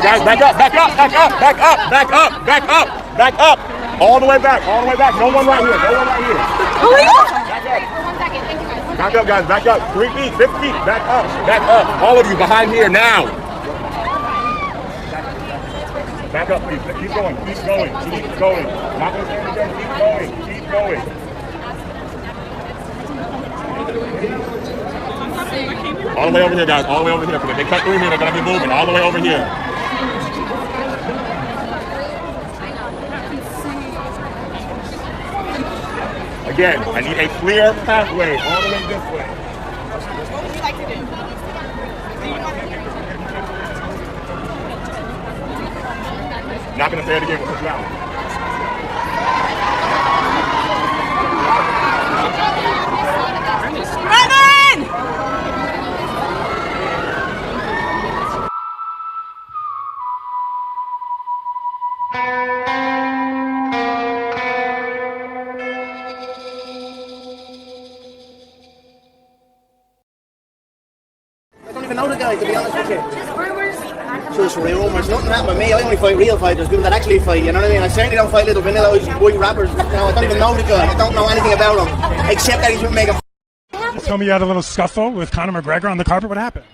Guys, back up. All the way back. No one right here. Back up, guys, back up. 3 feet, 6 feet, back up. All of you behind here now. Back up, please. Keep going. Not gonna stand again. Keep going. All the way over here, guys. All the way over here. Because if they cut through here, they're gonna be moving. All the way over here. Again, I need a clear pathway all the way this way. What would you like to do? Not gonna say it again with this round. I don't even know the guy, to be honest with you. Just rumours, nothing happened with me. I only fight real fighters, people that actually fight, you know what I mean? I certainly don't fight little vanilla white rappers. You know, I don't even know the guy. I don't know anything about him, except that he's making. Tell me you had a little scuffle with Conor McGregor on the carpet. What happened?